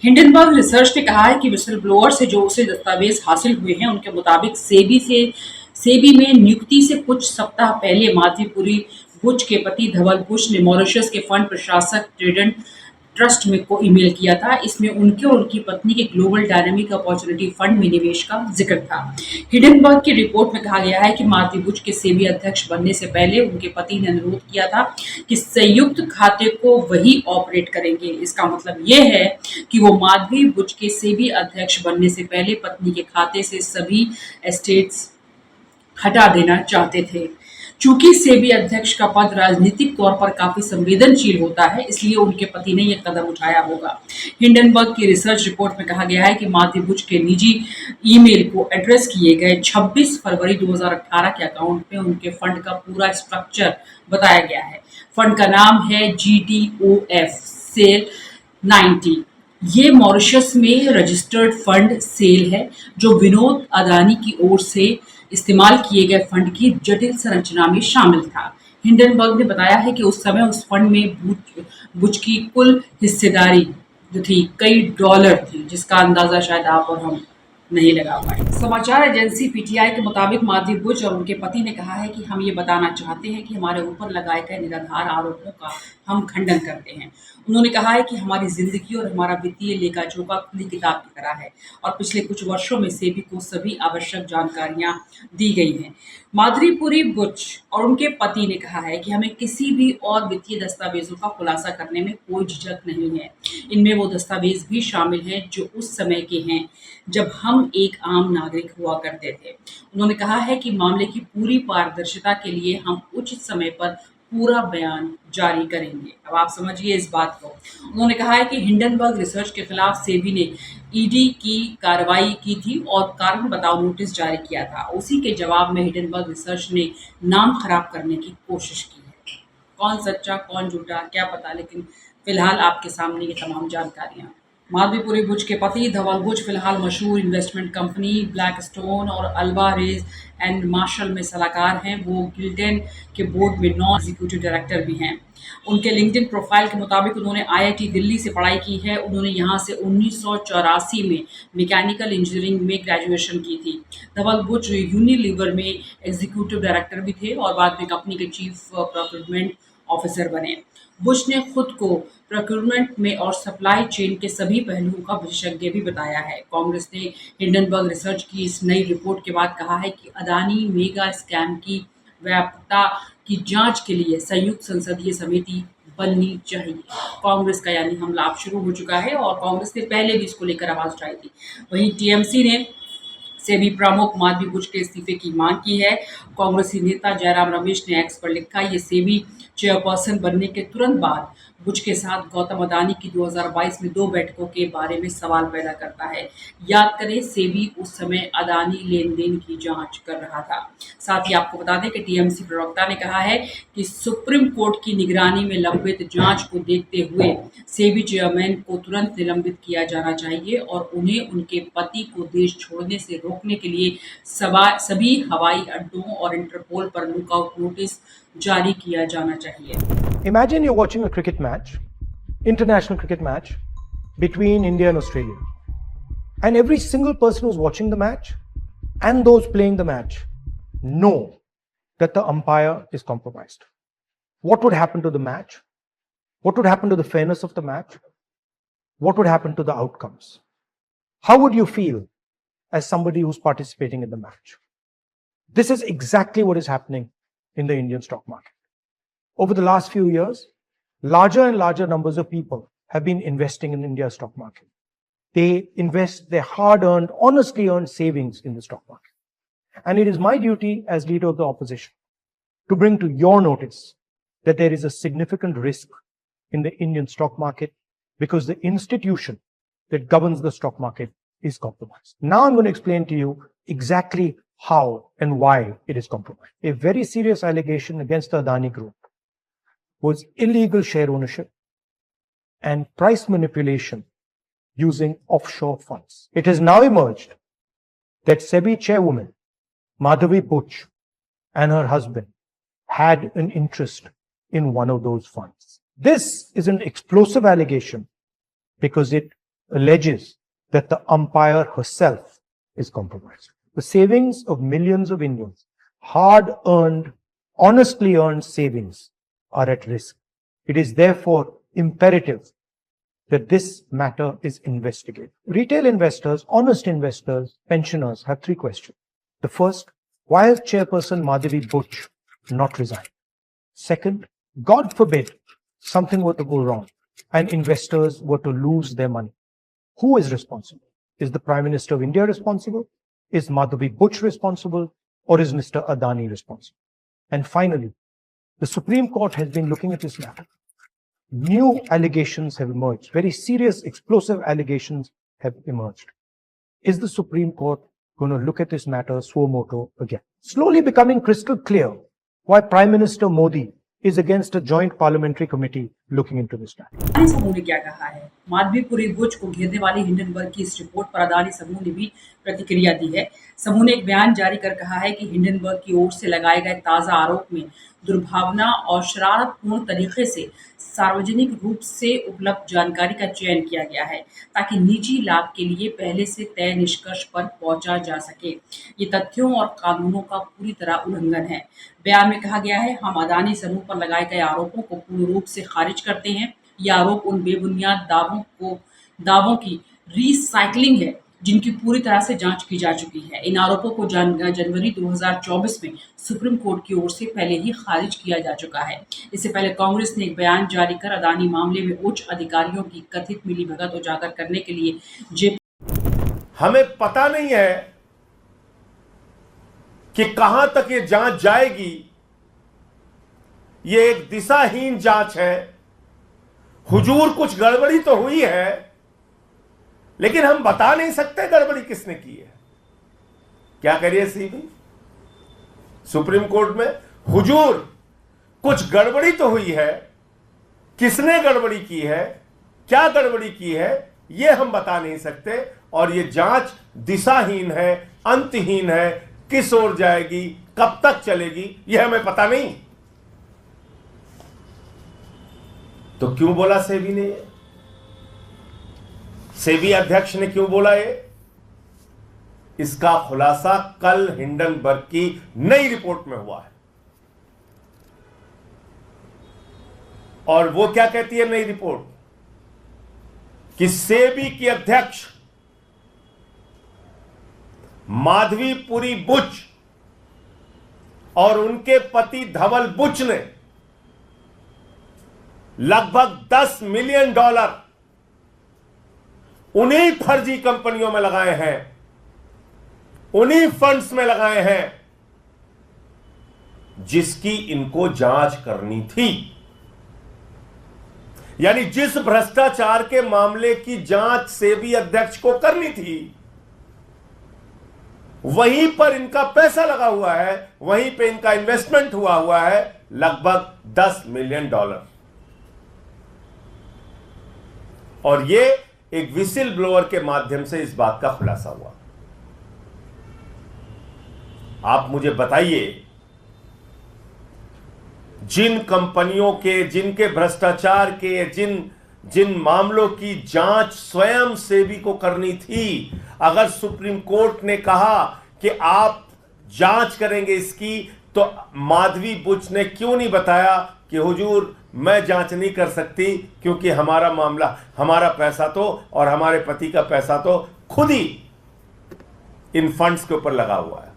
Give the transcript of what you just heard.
Hindenburg research ने कहा है कि विसल ब्लोअर से जो उसे दस्तावेज हासिल हुए हैं, उनके मुताबिक सेबी में नियुक्ति से कुछ सप्ताह पहले माधवी पुरी बुश के पति धवल बुश ने मॉरिशस के फंड प्रशासक ट्रेडेंट ट्रस्ट में को ईमेल किया था। इसमें उनके और उनकी पत्नी के ग्लोबल डायनामिक अपॉर्चुनिटी फंड में निवेश का जिक्र था। हिडनबर्ग की रिपोर्ट में कहा गया है कि माधवी बुश के सेबी अध्यक्ष बनने से पहले उनके पति ने अनुरोध किया था कि संयुक्त खाते को वही ऑपरेट करेंगे। इसका मतलब ये है कि वो माधवी बुश के सेबी अध्यक्ष बनने से पहले पत्नी के खाते से सभी एस्टेट्स हटा देना चाहते थे। चूंकि सेबी अध्यक्ष का पद राजनीतिक तौर पर काफी संवेदनशील होता है, इसलिए उनके पति ने यह कदम उठाया होगा। हिंडनबर्ग की रिसर्च रिपोर्ट में कहा गया है कि माधवी बुश के निजी ईमेल को एड्रेस किए गए 26 फरवरी 2018 के अकाउंट में उनके फंड का पूरा स्ट्रक्चर बताया गया है। फंड का नाम है GDOF सेल 90। ये मॉरिशस में रजिस्टर्ड फंड सेल है, जो विनोद अदानी की ओर से इस्तेमाल किए गए फंड की जटिल संरचना में शामिल था। हिंडनबर्ग ने बताया है कि उस समय उस फंड में बुश की कुल हिस्सेदारी जो थी कई डॉलर थी, जिसका अंदाजा शायद आप और हम नहीं लगा पाए। समाचार एजेंसी पीटीआई के मुताबिक माधवी बुश और उनके पति ने कहा है कि हम ये बताना चाहते हैं कि हमारे ऊपर लगाए गए निराधार आरोपों का हम खंडन करते हैं। उन्होंने कहा है कि हमारी जिंदगी और हमारा वित्तीय लेखा-जोखा खुली किताब की तरह है और पिछले कुछ वर्षों में सेबी को सभी आवश्यक जानकारियां दी गई हैं। माधुरीपुरी बुश और उनके पति ने कहा है कि हमें किसी भी और वित्तीय दस्तावेजों का खुलासा करने में कोई झिझक नहीं है। इनमें वो दस्तावेज भी शामिल हैं जो उस समय के हैं जब हम एक आम नागरिक हुआ करते थे। उन्होंने कहा है कि मामले की पूरी पारदर्शिता के लिए हम उचित समय पर पूरा बयान जारी करेंगे। अब आप समझिए इस बात को। उन्होंने कहा है कि हिंडनबर्ग रिसर्च के खिलाफ सेबी ने ईडी की कार्रवाई की थी और कारण बताओ नोटिस जारी किया था। उसी के जवाब में हिंडनबर्ग रिसर्च ने नाम खराब करने की कोशिश की है। कौन सच्चा कौन झूठा क्या पता, लेकिन फिलहाल आपके सामने ये तमाम जानकारियां। माधवीपुरी बुश के पति धवल बुश फिलहाल मशहूर इन्वेस्टमेंट कंपनी ब्लैकस्टोन और अल्वारेज एंड मार्शल में सलाहकार हैं। वो गिल्डेन के बोर्ड में नॉन एग्जीक्यूटिव डायरेक्टर भी हैं। उनके लिंक्डइन प्रोफाइल के मुताबिक उन्होंने आईआईटी दिल्ली से पढ़ाई की है। उन्होंने यहाँ से 1984 में मैकेनिकल इंजीनियरिंग में ग्रेजुएशन की थी। धवल बुश यूनिलीवर में एग्जीक्यूटिव डायरेक्टर भी थे और बाद में कंपनी के चीफ प्रोक्योरमेंट ऑफिसर बने। बुश ने खुद को प्रोक्योरमेंट में और सप्लाई चेन के सभी पहलुओं का विशेषज्ञ भी बताया है। कांग्रेस ने हिंडनबर्ग रिसर्च की इस नई रिपोर्ट के बाद कहा है कि अदानी मेगा स्कैम की व्यापकता की जांच के लिए संयुक्त संसदीय समिति बननी चाहिए। कांग्रेस का यानी हमला अब शुरू हो चुका है और कांग्रेस ने पहले भी इसको लेकर आवाज उठाई थी। वहीं टीएमसी ने सेबी प्रमुख माधवी बुश के इस्तीफे की मांग की है। कांग्रेसी नेता जयराम रमेश ने एक्स पर लिखा, ये सेबी चेयरपर्सन बनने के तुरंत बाद बुश के साथ गौतम अदानी की 2022 में 2 बैठकों के बारे में सवाल पैदा करता है। याद करें, सेबी उस समय अदानी लेन-देन की जांच कर रहा था। साथ ही आपको बता दें कि टीएमसी प्रवक्ता ने कहा है कि सुप्रीम कोर्ट की निगरानी में लंबित जांच को देखते हुए सेबी चेयरमैन को तुरंत निलंबित किया जाना चाहिए और उन्हें उनके पति को देश छोड़ने से रोकने के लिए सभी हवाई अड्डों और इंटरपोल पर लुकआउट नोटिस जारी किया जाना चाहिए। Imagine you're watching a cricket match, international cricket match between India and Australia. And every single person who's watching the match and those playing the match know that the umpire is compromised. What would happen to the match? What would happen to the fairness of the match? What would happen to the outcomes? How would you feel as somebody who's participating in the match? This is exactly what is happening in the Indian stock market. Over the last few years, larger and larger numbers of people have been investing in India's stock market. They invest their hard-earned, honestly earned savings in the stock market. And it is my duty as leader of the opposition to bring to your notice that there is a significant risk in the Indian stock market because the institution that governs the stock market is compromised. Now I'm going to explain to you exactly how and why it is compromised. A very serious allegation against the Adani Group was illegal share ownership and price manipulation using offshore funds. It has now emerged that SEBI chairwoman Madhavi Bush and her husband had an interest in one of those funds. This is an explosive allegation because it alleges that the umpire herself is compromised. The savings of millions of Indians, hard-earned, honestly earned savings, are at risk. It is therefore imperative that this matter is investigated. Retail investors, honest investors, pensioners have three questions. The first, why has Chairperson Madhavi Butch not resigned? Second, God forbid something were to go wrong and investors were to lose their money. Who is responsible? Is the Prime Minister of India responsible? Is Madhavi Butch responsible? Or is Mr. Adani responsible? And finally, the Supreme Court has been looking at this matter. New allegations have emerged. Very serious, explosive allegations have emerged. Is the Supreme Court going to look at this matter suo motu again? Slowly becoming crystal clear why Prime Minister Modi is against a joint parliamentary committee looking into this matter. Adani समूह ने क्या कहा है? माधवीपुरी बुच को घेरने वाली Hindenburg की इस रिपोर्ट पर अदानी समूह ने भी प्रतिक्रिया दी है। समूह ने एक बयान जारी कर कहा है कि हिंडनबर्ग की ओर से लगाए गए ताजा आरोप में दुर्भावना और शरारतपूर्ण तरीके से सार्वजनिक रूप से उपलब्ध जानकारी का चयन किया गया है ताकि निजी लाभ के लिए पहले से तय निष्कर्ष पर पहुंचा जा सके। ये तथ्यों और कानूनों का पूरी तरह उल्लंघन है। बयान में कहा गया है, हम अदानी समूह पर लगाए गए आरोपों को पूर्ण रूप से खारिज करते हैं। ये आरोप उन बेबुनियाद दावों की रीसाइक्लिंग है जिनकी पूरी तरह से जांच की जा चुकी है। इन आरोपों को जनवरी 2024 में सुप्रीम कोर्ट की ओर से पहले ही खारिज किया जा चुका है। इससे पहले कांग्रेस ने एक बयान जारी कर अदानी मामले में उच्च अधिकारियों की कथित मिलीभगत उजागर करने के लिए हमें पता नहीं है कि कहां तक ये जांच जाएगी। ये एक दिशाहीन जांच है। हुजूर कुछ गड़बड़ी तो हुई है, लेकिन हम बता नहीं सकते गड़बड़ी किसने की है। क्या करिए सीबी सुप्रीम कोर्ट में, हुजूर कुछ गड़बड़ी तो हुई है, किसने गड़बड़ी की है, क्या गड़बड़ी की है, यह हम बता नहीं सकते। और यह जांच दिशाहीन है, अंतहीन है। किस ओर जाएगी, कब तक चलेगी, यह हमें पता नहीं। तो क्यों बोला सेबी ने? सेबी अध्यक्ष ने क्यों बोला ये? इसका खुलासा कल हिंडनबर्ग की नई रिपोर्ट में हुआ है। और वो क्या कहती है नई रिपोर्ट? कि सेबी की अध्यक्ष माधवीपुरी बुच और उनके पति धवल बुच ने लगभग $10 मिलियन उन्हीं फर्जी कंपनियों में लगाए हैं, उन्हीं फंड्स में लगाए हैं जिसकी इनको जांच करनी थी। यानी जिस भ्रष्टाचार के मामले की जांच सेबी अध्यक्ष को करनी थी, वहीं पर इनका पैसा लगा हुआ है, वहीं पे इनका इन्वेस्टमेंट हुआ है लगभग $10 मिलियन। और ये एक विसिल ब्लोअर के माध्यम से इस बात का खुलासा हुआ। आप मुझे बताइए, जिन कंपनियों के, जिनके भ्रष्टाचार के, जिन मामलों की जांच स्वयं सेबी को करनी थी, अगर सुप्रीम कोर्ट ने कहा कि आप जांच करेंगे इसकी, तो माधवी बुच ने क्यों नहीं बताया कि हुजूर मैं जांच नहीं कर सकती क्योंकि हमारा मामला, हमारा पैसा तो और हमारे पति का पैसा तो खुद ही इन फंड्स के ऊपर लगा हुआ है।